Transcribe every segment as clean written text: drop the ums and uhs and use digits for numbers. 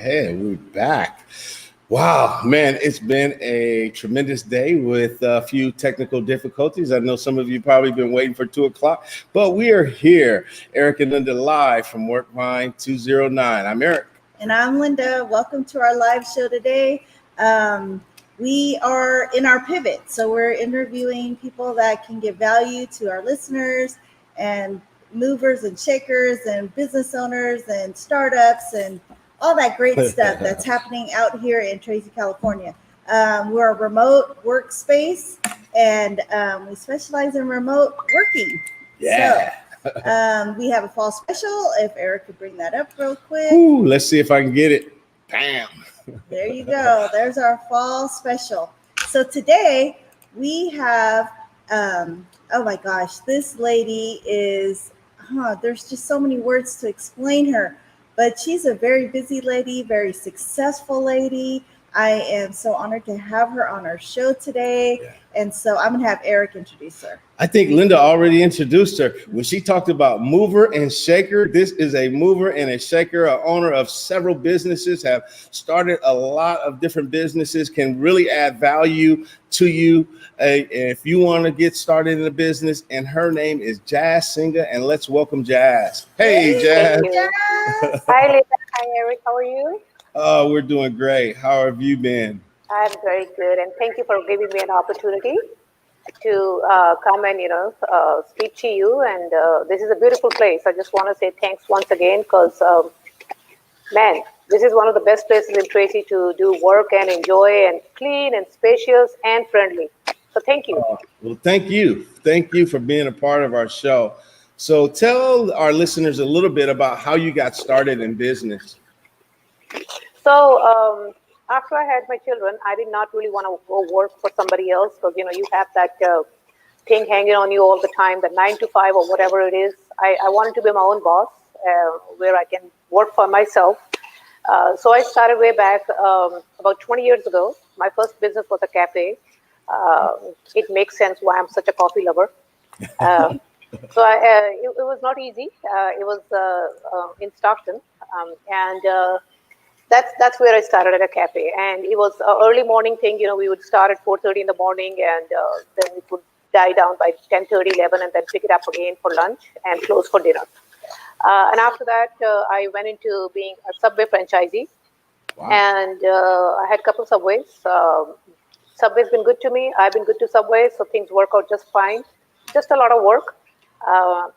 ahead. We're back. Wow, man, it's been a tremendous day with a few technical difficulties. I know some of you probably been waiting for 2:00, but we are here. Eric and Linda live from Workvine 209. I'm Eric. And I'm Linda. Welcome to our live show today. We are in our pivot. So we're interviewing people that can give value to our listeners and movers and shakers and business owners and startups and all that great stuff that's happening out here in Tracy, California. We're a remote workspace and we specialize in remote working. Yeah. So we have a fall special. If Eric could bring that up real quick. Ooh, let's see if I can get it. Bam. There you go. There's our fall special. So today we have, oh my gosh, this lady is, there's just so many words to explain her. But she's a very busy lady, very successful lady. I am so honored to have her on our show today. Yeah. And so I'm going to have Eric introduce her. I think Linda already introduced her. When she talked about mover and shaker, this is a mover and a shaker, an owner of several businesses, have started a lot of different businesses, can really add value to you if you want to get started in a business. And her name is Jass Sangha. And let's welcome Jass. Hey, Jass. Hi, Linda. Hi, Eric. How are you? Oh, we're doing great. How have you been? I'm very good. And thank you for giving me an opportunity to come and, speak to you. And this is a beautiful place. I just want to say thanks once again because, man, this is one of the best places in Tracy to do work and enjoy and clean and spacious and friendly. So thank you. Well, thank you. Thank you for being a part of our show. So tell our listeners a little bit about how you got started in business. So after I had my children, I did not really want to go work for somebody else because, you have that thing hanging on you all the time, the 9 to 5 or whatever it is. I wanted to be my own boss where I can work for myself. So I started way back about 20 years ago. My first business was a cafe. It makes sense why I'm such a coffee lover. So it was not easy. It was in Stockton. That's where I started at a cafe. And it was an early morning thing. We would start at 4:30 in the morning and then it would die down by 10:30, 11 and then pick it up again for lunch and close for dinner. And after that, I went into being a Subway franchisee. Wow. And I had a couple of Subways. Subway's been good to me. I've been good to Subway, so things work out just fine. Just a lot of work.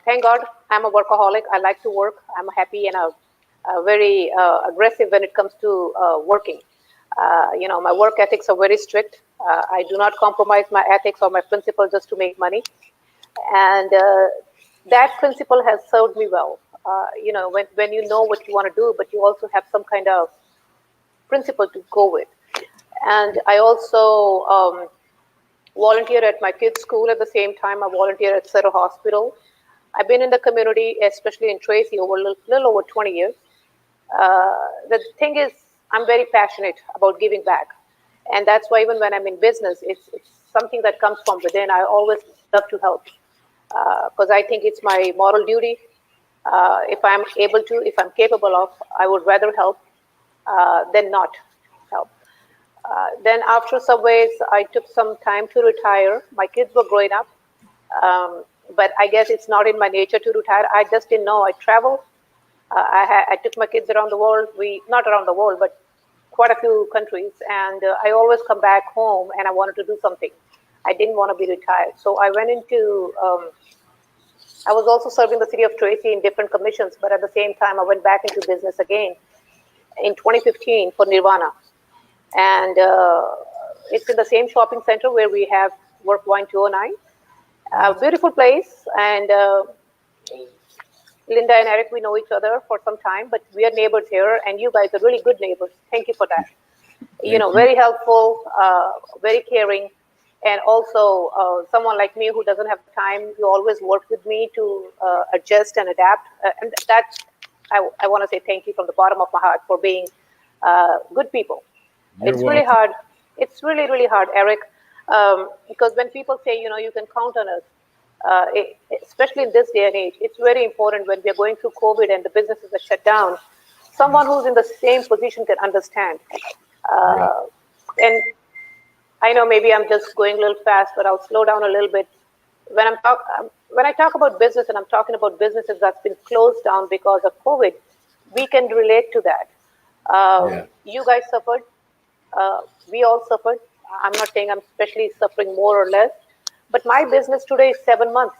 Thank God I'm a workaholic. I like to work. I'm happy and very aggressive when it comes to working. My work ethics are very strict. I do not compromise my ethics or my principle just to make money. And that principle has served me well. When you know what you want to do, but you also have some kind of principle to go with. And I also volunteer at my kids' school at the same time. I volunteer at Cedar Hospital. I've been in the community, especially in Tracy, over a little over 20 years. The thing is, I'm very passionate about giving back. And that's why even when I'm in business, it's something that comes from within. I always love to help because I think it's my moral duty. If I'm able to, if I'm capable of, I would rather help than not help. Then after Subways, I took some time to retire. My kids were growing up, but I guess it's not in my nature to retire. I just didn't know. I traveled. I took my kids around the world. Not around the world, but quite a few countries. And I always come back home and I wanted to do something. I didn't want to be retired. So I went into, I was also serving the city of Tracy in different commissions, but at the same time, I went back into business again in 2015 for Nirvana. And it's in the same shopping center where we have Workvine 209. A beautiful place. And Linda and Eric, we know each other for some time, but we are neighbors here, and you guys are really good neighbors. Thank you for that. Very helpful, very caring, and also someone like me who doesn't have time, you always work with me to adjust and adapt. And that's, I want to say thank you from the bottom of my heart for being good people. It's really hard. It's really, really hard, Eric, because when people say, you can count on us, especially in this day and age, it's very important when we're going through COVID and the businesses are shut down. someone who's in the same position can understand. And I know maybe I'm just going a little fast, but I'll slow down a little bit. When I talk about business, and I'm talking about businesses that's been closed down because of COVID, we can relate to that. You guys suffered. We all suffered. I'm not saying I'm especially suffering more or less, but my business today is 7 months.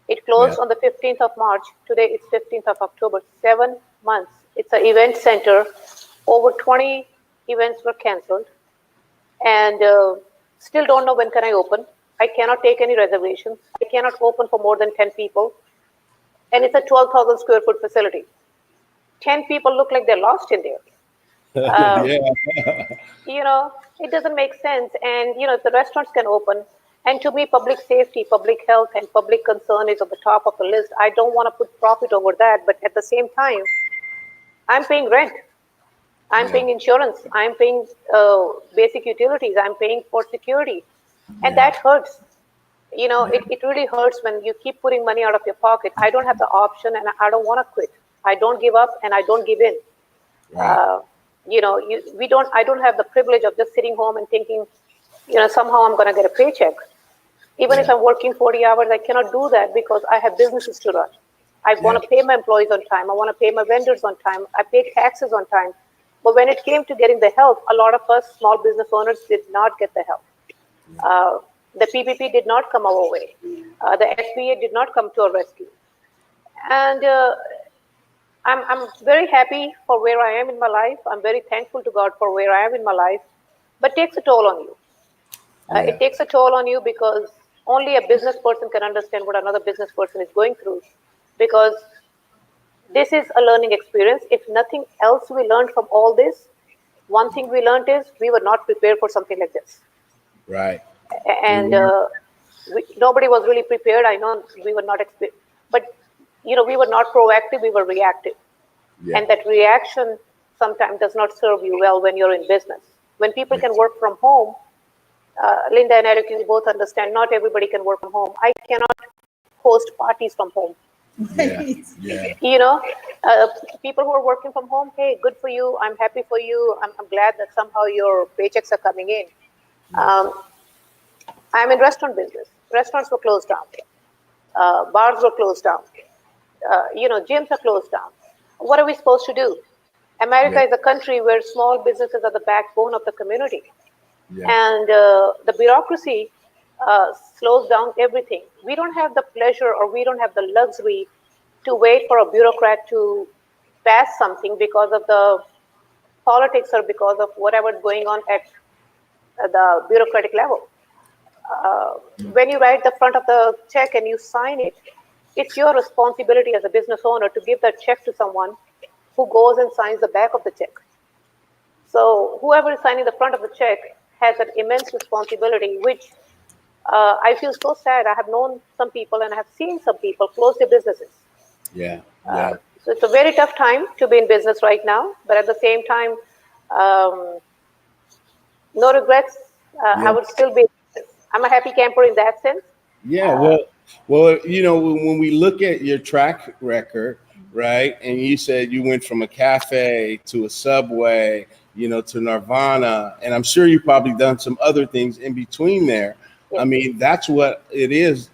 It closed on the 15th of March. Today it's 15th of October. 7 months. It's an event center. Over 20 events were canceled, and still don't know when can I open. I cannot take any reservations. I cannot open for more than 10 people, and it's a 12,000 square foot facility. 10 people look like they're lost in there. You know, it doesn't make sense. And, you know, if the restaurants can open, and to me, public safety, public health, and public concern is at the top of the list. I don't want to put profit over that, but at the same time, I'm paying rent. I'm paying insurance. I'm paying basic utilities. I'm paying for security. And that hurts. You know, it really hurts when you keep putting money out of your pocket. I don't have the option, and I don't want to quit. I don't give up, and I don't give in. You know, I don't have the privilege of just sitting home and thinking, you know, somehow I'm going to get a paycheck. Even if I'm working 40 hours, I cannot do that because I have businesses to run. I want to pay my employees on time. I want to pay my vendors on time. I pay taxes on time. But when it came to getting the help, a lot of us small business owners did not get the help. The PPP did not come our way. The SBA did not come to our rescue. And I'm very happy for where I am in my life. I'm very thankful to God for where I am in my life. But it takes a toll on you. It takes a toll on you because only a business person can understand what another business person is going through. Because this is a learning experience. If nothing else we learned from all this, one thing we learned is we were not prepared for something like this. Right. And nobody was really prepared. I know we were not, but you know, we were not proactive. We were reactive, and that reaction sometimes does not serve you well when you're in business. When people can work from home, Linda and Eric, you both understand. Not everybody can work from home. I cannot host parties from home. You know, people who are working from home, hey, good for you. I'm happy for you. I'm glad that somehow your paychecks are coming in. I'm in restaurant business. Restaurants were closed down. Bars were closed down. You know, gyms are closed down. What are we supposed to do? America is a country where small businesses are the backbone of the community. And the bureaucracy slows down everything. We don't have the pleasure or we don't have the luxury to wait for a bureaucrat to pass something because of the politics or because of whatever is going on at the bureaucratic level. When you write the front of the check and you sign it, it's your responsibility as a business owner to give that check to someone who goes and signs the back of the check. So whoever is signing the front of the check has an immense responsibility, which I feel so sad. I have known some people and I have seen some people close their businesses. So it's a very tough time to be in business right now, but at the same time, no regrets. I would still be. I'm a happy camper in that sense. Well, you know, when we look at your track record, right, and you said you went from a cafe to a Subway, you know, to Nirvana, and I'm sure you probably done some other things in between there. I mean, that's what it is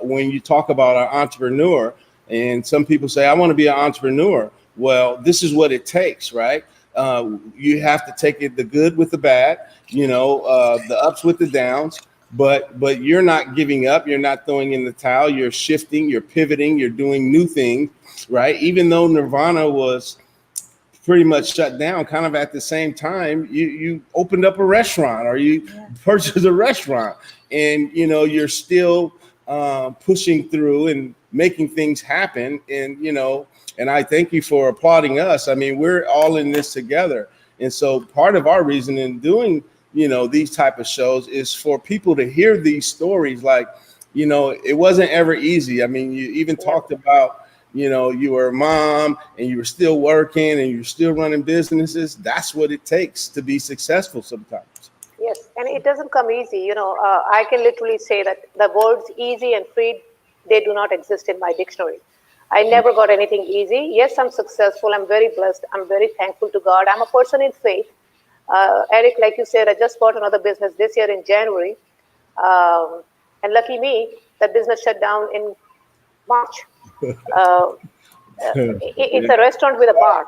when you talk about an entrepreneur. And some people say, I want to be an entrepreneur. Well, this is what it takes, right? You have to take it, the good with the bad, you know, the ups with the downs. But you're not giving up. You're not throwing in the towel. You're shifting. You're pivoting. You're doing new things, right? Even though Nirvana was pretty much shut down, kind of at the same time, you opened up a restaurant or you purchased a restaurant, and you know you're still pushing through and making things happen. And you know, and I thank you for applauding us. I mean, we're all in this together, and so part of our reason in doing, you know, these type of shows is for people to hear these stories. Like, you know, it wasn't ever easy. I mean, you even talked about, you know, you were a mom and you were still working and you're still running businesses. That's what it takes to be successful sometimes. Yes, and it doesn't come easy. You know, I can literally say that the words easy and free, they do not exist in my dictionary. I never got anything easy. Yes, I'm successful. I'm very blessed. I'm very thankful to God. I'm a person in faith. Eric, like you said, I just bought another business this year in January. And lucky me, that business shut down in March. Uh, it's a restaurant with a bar.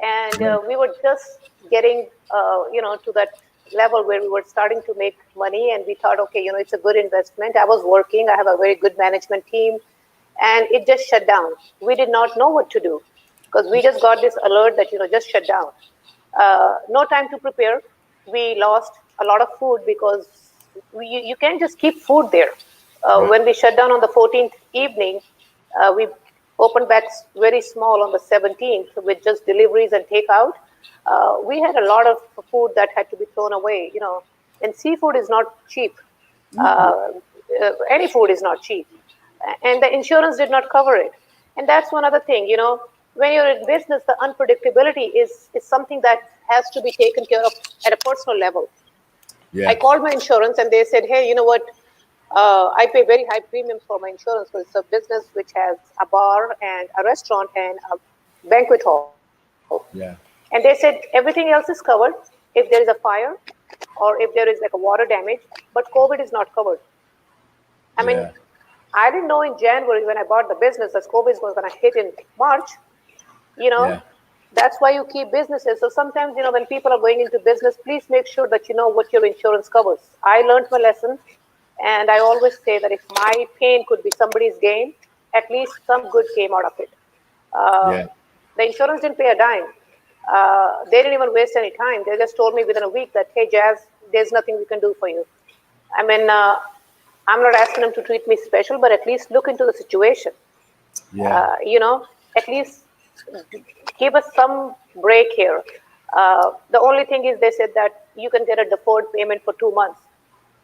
And we were just getting, to that level where we were starting to make money. And we thought, okay, it's a good investment. I was working. I have a very good management team. And it just shut down. We did not know what to do because we just got this alert that, just shut down. No time to prepare. We lost a lot of food because you can't just keep food there. When we shut down on the 14th evening, we opened back very small on the 17th with just deliveries and takeout. We had a lot of food that had to be thrown away, and seafood is not cheap. Any food is not cheap. And the insurance did not cover it. And that's one other thing, when you're in business, the unpredictability is something that has to be taken care of at a personal level. I called my insurance and they said, hey, you know what? I pay very high premiums for my insurance because it's a business which has a bar and a restaurant and a banquet hall. Yeah. And they said everything else is covered if there is a fire or if there is like a water damage, but COVID is not covered. I mean, I didn't know in January when I bought the business that COVID was going to hit in March. That's why you keep businesses. So sometimes, when people are going into business, please make sure that you know what your insurance covers. I learned my lesson. And I always say that if my pain could be somebody's gain, at least some good came out of it. The insurance didn't pay a dime. They didn't even waste any time. They just told me within a week that, hey, Jass, there's nothing we can do for you. I mean, I'm not asking them to treat me special, but at least look into the situation. At least give us some break here. The only thing is they said that you can get a deferred payment for 2 months.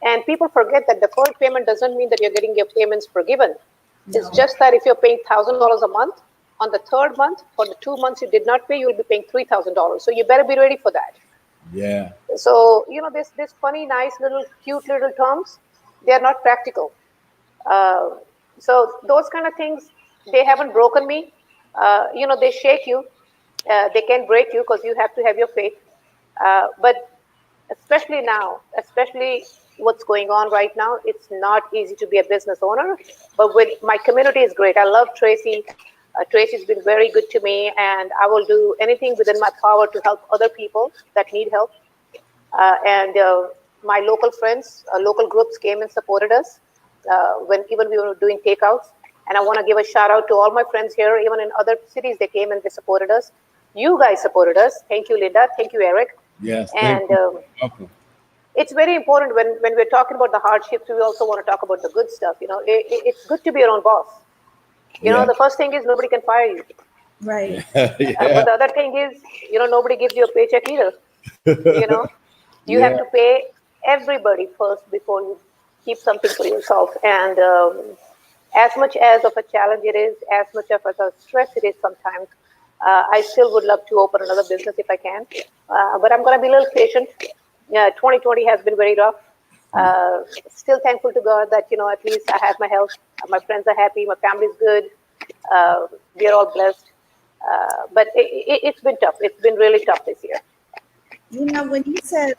And people forget that deferred payment doesn't mean that you're getting your payments forgiven. No. It's just that if you're paying $1,000 a month, on the third month, for the 2 months you did not pay, you will be paying $3,000. So you better be ready for that. Yeah. So, this funny, nice, cute little terms, they are not practical. So those kind of things, they haven't broken me. They shake you. They can break you because you have to have your faith. But especially now, what's going on right now, it's not easy to be a business owner. But with my community is great. I love Tracy. Tracy's been very good to me, and I will do anything within my power to help other people that need help. And my local friends, local groups came and supported us when even we were doing takeouts. And I want to give a shout out to all my friends here, even in other cities, they came and they supported us. You guys supported us. Thank you, Linda. Thank you, Eric. Yes. And it's very important when we're talking about the hardships, we also want to talk about the good stuff. It's good to be your own boss. The first thing is nobody can fire you. Right. But the other thing is, nobody gives you a paycheck either. You have to pay everybody first before you keep something for yourself. And as much as of a challenge it is, as much of a stress it is sometimes, I still would love to open another business if I can. But I'm going to be a little patient. 2020 has been very rough. Still thankful to God that, at least I have my health. My friends are happy. My family's good. We are all blessed. But it's been tough. It's been really tough this year. When you said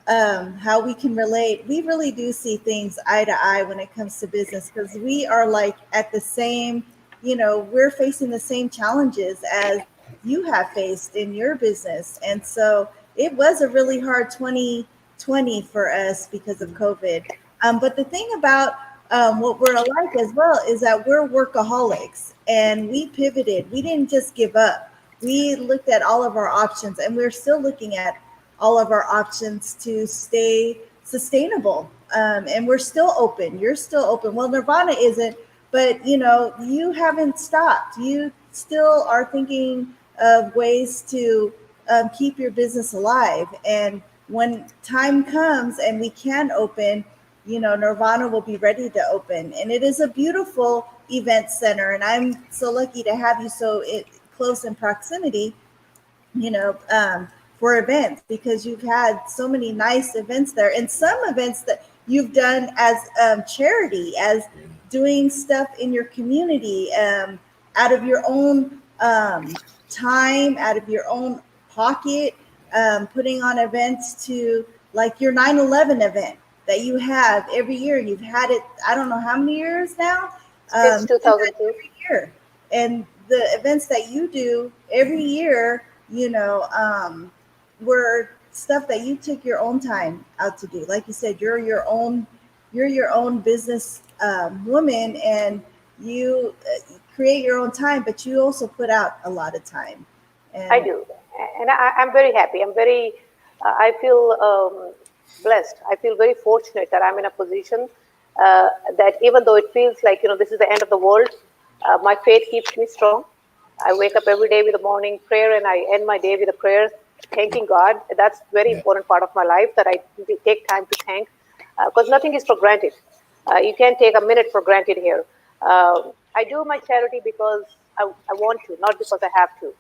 how we can relate, we really do see things eye to eye when it comes to business, because we are like at the same, we're facing the same challenges as you have faced in your business. And so it was a really hard 2020 for us because of COVID. But the thing about what we're alike as well is that we're workaholics, and we pivoted. We didn't just give up. We looked at all of our options, and we're still looking at all of our options to stay sustainable. And we're still open. You're still open. Well, Nirvana isn't, but you haven't stopped. You still are thinking of ways to keep your business alive. And when time comes and we can open, Nirvana will be ready to open. And it is a beautiful event center. And I'm so lucky to have you so close in proximity, for events, because you've had so many nice events there, and some events that you've done as charity, as doing stuff in your community, out of your own time, out of your own pocket, putting on events to like your 9/11 event that you have every year. You've had it, I don't know how many years now. Since You do that 2002. every year. And the events that you do every year, were stuff that you took your own time out to do. Like you said, you're your own business woman, and you create your own time, but you also put out a lot of time. I And do, and I'm very happy. I feel blessed. I feel very fortunate that I'm in a position that even though it feels like, this is the end of the world, my faith keeps me strong. I wake up every day with a morning prayer, and I end my day with a prayer, thanking God. That's a very Yeah. important part of my life that I take time to thank, because nothing is for granted. You can't take a minute for granted here. I do my charity because I want to, not because I have to.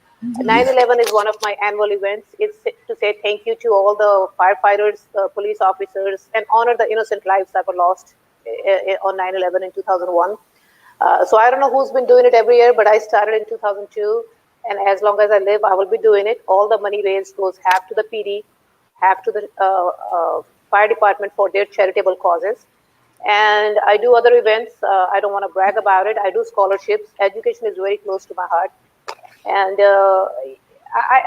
9/11 is one of my annual events. It's to say thank you to all the firefighters, police officers, and honor the innocent lives that were lost on 9/11 in 2001. So I don't know who's been doing it every year, but I started in 2002, and as long as I live, I will be doing it. All the money raised goes half to the PD, half to the fire department for their charitable causes. And I do other events. I don't want to brag about it. I do scholarships. Education is very close to my heart, and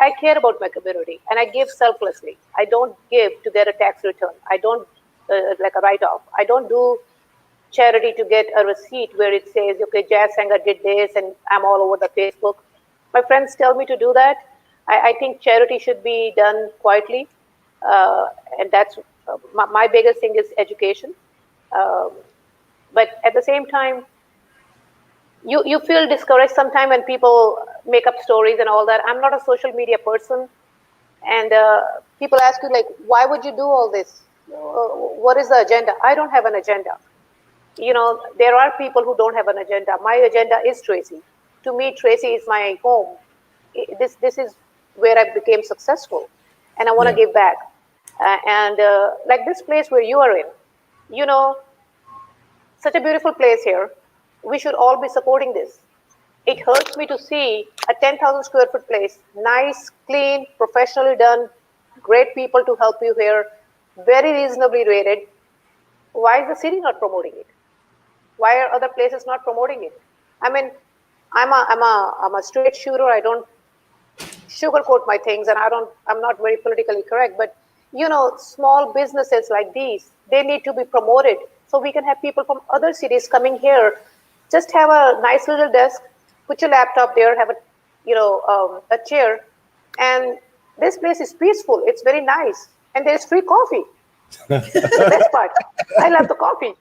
I care about my community, and I give selflessly. I don't give to get a tax return. I don't like a write-off. I don't do charity to get a receipt where it says, okay, Jass Sangha did this, and I'm all over the Facebook. My friends tell me to do that. I think charity should be done quietly, and that's my biggest thing is education. Um, but at the same time, you feel discouraged sometimes when people make up stories and all that. I'm not a social media person, and people ask you like, why would you do all this? What is the agenda? I don't have an agenda. There are people who don't have an agenda. My agenda is Tracy. To me, Tracy is my home. This is where I became successful, and I want to Yeah. give back. And like this place where you are in, you know, such a beautiful place here. We should all be supporting this. It hurts me to see a 10,000 square foot place, nice, clean, professionally done, great people to help you here, very reasonably rated. Why is the city not promoting it? Why are other places not promoting it? I mean, I'm a straight shooter. I don't sugarcoat my things, and I'm not very politically correct. But small businesses like these, they need to be promoted so we can have people from other cities coming here. Just have a nice little desk, put your laptop there, have a chair, and this place is peaceful. It's very nice, and there is free coffee. The best part, I love the coffee.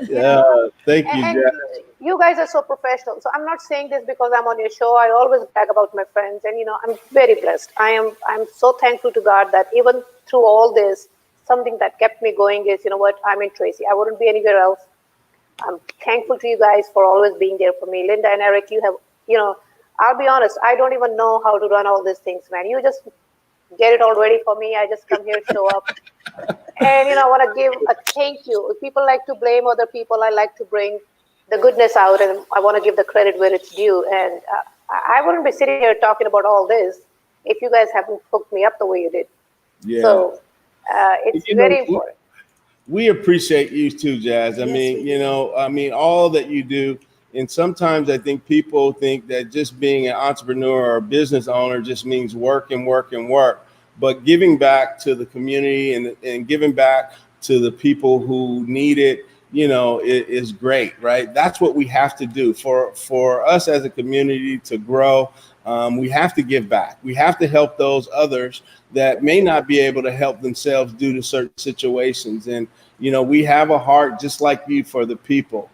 Yeah. Thank you, And Jass. you guys are so professional. So I'm not saying this because I'm on your show. I always brag about my friends, and I'm very blessed. I'm so thankful to God that even through all this, something that kept me going is, what, I'm in Tracy. I wouldn't be anywhere else. I'm thankful to you guys for always being there for me. Linda and Eric, you have, I'll be honest, I don't even know how to run all these things, man. You just get it all ready for me. I just come here, show up. And, I want to give a thank you. If people like to blame other people, I like to bring the goodness out, and I want to give the credit where it's due. And I wouldn't be sitting here talking about all this if you guys haven't hooked me up the way you did. Yeah. So it's very important. We appreciate you too, Jass. I Yes, mean, we do. all that you do. And sometimes I think people think that just being an entrepreneur or a business owner just means work and work and work. But giving back to the community and giving back to the people who need it, is great, right? That's what we have to do for us as a community to grow. We have to give back. We have to help those others that may not be able to help themselves due to certain situations. And, we have a heart just like you for the people.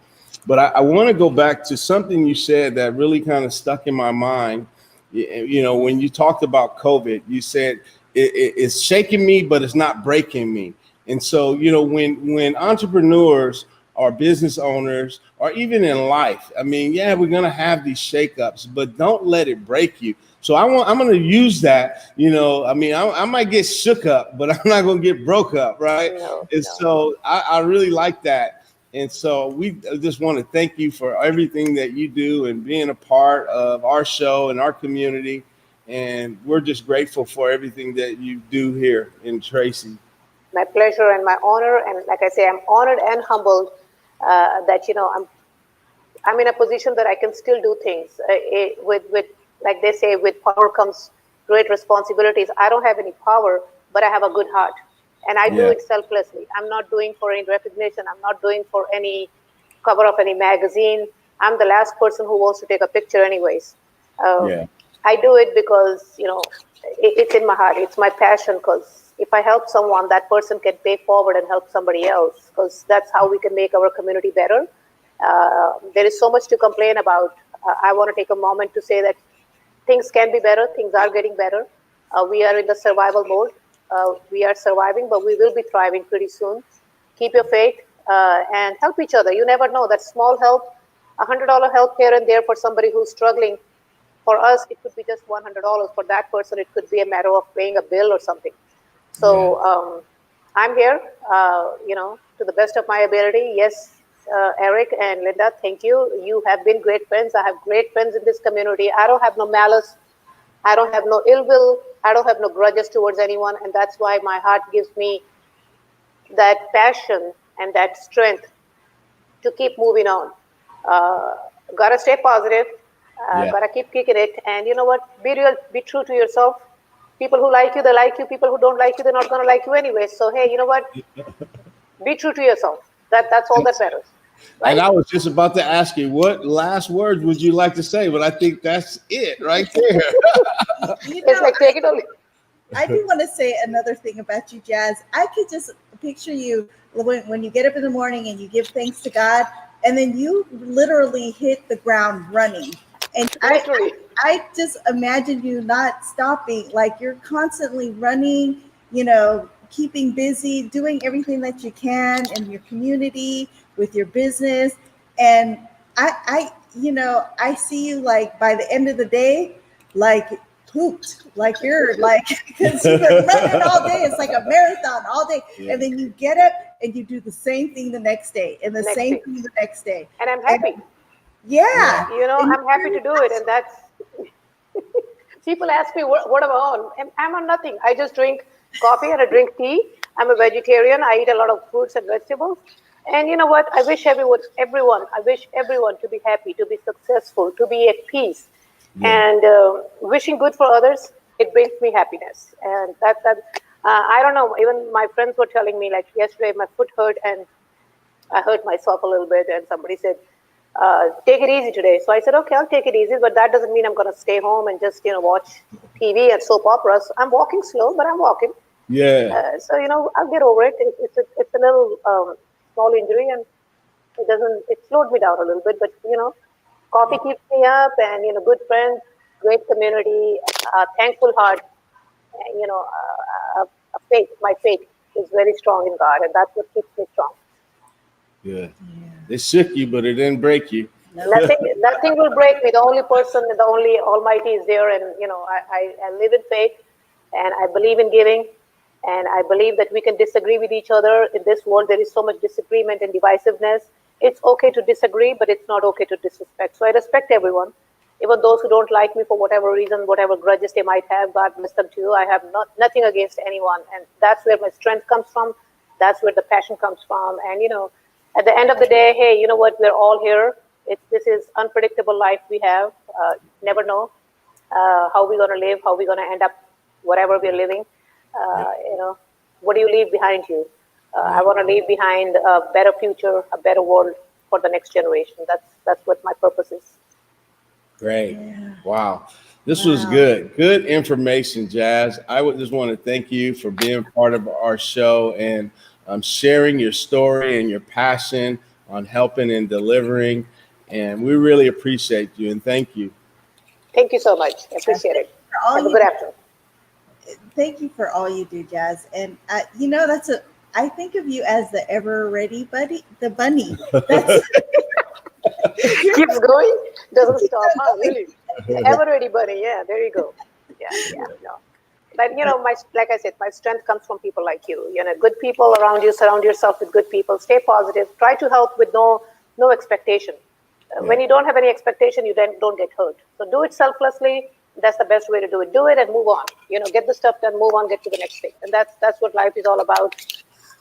But I want to go back to something you said that really kind of stuck in my mind. When you talked about COVID, you said it's shaking me, but it's not breaking me. And so, when entrepreneurs or business owners or even in life, I mean, yeah, we're going to have these shakeups, but don't let it break you. So I'm going to use that, I might get shook up, but I'm not going to get broke up. Right. No, And no. so I really like that. And so we just want to thank you for everything that you do and being a part of our show and our community. And we're just grateful for everything that you do here in Tracy. My pleasure and my honor. And like I say, I'm honored and humbled that, I'm in a position that I can still do things with, like they say, with power comes great responsibilities. I don't have any power, but I have a good heart, and I do it selflessly. I'm not doing for any recognition. I'm not doing for any cover of any magazine. I'm the last person who wants to take a picture anyways. I do it because, it's in my heart. It's my passion, because if I help someone, that person can pay forward and help somebody else, because that's how we can make our community better. There is so much to complain about. I want to take a moment to say that things can be better. Things are getting better. We are in the survival mode. We are surviving, but we will be thriving pretty soon. Keep your faith and help each other. You never know. That small help, $100 help here and there for somebody who's struggling. For us, it could be just $100. For that person, it could be a matter of paying a bill or something. So I'm here, to the best of my ability. Yes, Eric and Linda, thank you. You have been great friends. I have great friends in this community. I don't have no malice. I don't have no ill will. I don't have no grudges towards anyone. And that's why my heart gives me that passion and that strength to keep moving on. Gotta stay positive. Gotta keep kicking it. And you know what? Be real, be true to yourself. People who like you, they like you. People who don't like you, they're not going to like you anyway. So, hey, you know what? Be true to yourself. That's all that matters. Right? And I was just about to ask you, what last words would you like to say? But I think that's it right there. It's like, take it or leave. I do want to say another thing about you, Jass. I could just picture you when you get up in the morning and you give thanks to God, and then you literally hit the ground running. And I just imagine you not stopping, like you're constantly running, keeping busy, doing everything that you can in your community, with your business. And I see you like by the end of the day, like pooped, like you're like, because you've been running all day. It's like a marathon all day. And then you get up and you do the same thing the next day and the same thing the next day. And I'm happy. I'm happy to do it. And that's, people ask me, what am I on? I'm on nothing. I just drink coffee and I drink tea. I'm a vegetarian. I eat a lot of fruits and vegetables. And you know what? I wish everyone to be happy, to be successful, to be at peace. And wishing good for others, it brings me happiness. And I don't know, even my friends were telling me, like yesterday, my foot hurt and I hurt myself a little bit. And somebody said, take it easy today. So I said, okay, I'll take it easy, but that doesn't mean I'm going to stay home and just, watch TV and soap operas. I'm walking slow, but I'm walking. So, I'll get over it. It's a little small injury, and it slowed me down a little bit, but, coffee keeps me up, and, good friends, great community, thankful heart, and, faith. My faith is very strong in God, and that's what keeps me strong. Good. It shook you, but it didn't break you. Nothing will break me. The only Almighty is there, and I live in faith, and I believe in giving, and I believe that we can disagree with each other. In this world, there is so much disagreement and divisiveness. It's okay to disagree, but it's not okay to disrespect. So I respect everyone, even those who don't like me for whatever reason, whatever grudges they might have. God bless them too. I have nothing against anyone, and that's where my strength comes from. That's where the passion comes from, and at the end of the day, hey, you know what? We're all here. This is unpredictable life we have. Never know how we're going to live, how we're going to end up, whatever we're living. What do you leave behind you? I want to leave behind a better future, a better world for the next generation. That's what my purpose is. Great. Yeah. Wow. This was good. Good information, Jass. I would just want to thank you for being part of our show and sharing your story and your passion on helping and delivering. And we really appreciate you and thank you. Thank you so much. I appreciate it. Have a good afternoon. Thank you for all you do, Jass. And I think of you as the ever ready bunny. Keeps going, doesn't stop. Huh? Really? Ever ready bunny. Yeah, there you go. Yeah. No. But like I said, my strength comes from people like you. Good people around you. Surround yourself with good people. Stay positive. Try to help with no expectation. When you don't have any expectation, you then don't get hurt. So do it selflessly. That's the best way to do it. Do it and move on. Get the stuff done, move on, get to the next thing. And that's what life is all about.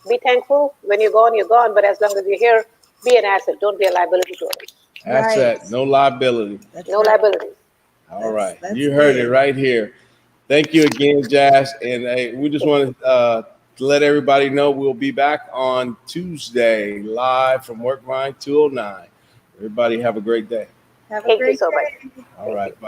Be thankful. When you're gone, you're gone. But as long as you're here, be an asset. Don't be a liability to others. Asset, Right. no liability. That's No right. liabilities. All right. That's You heard good. it right here. Thank you again, Jass. And we just want to let everybody know we'll be back on Tuesday live from Workline 209. Everybody have a great day. Have a Thank you great so much. day. All right. Bye.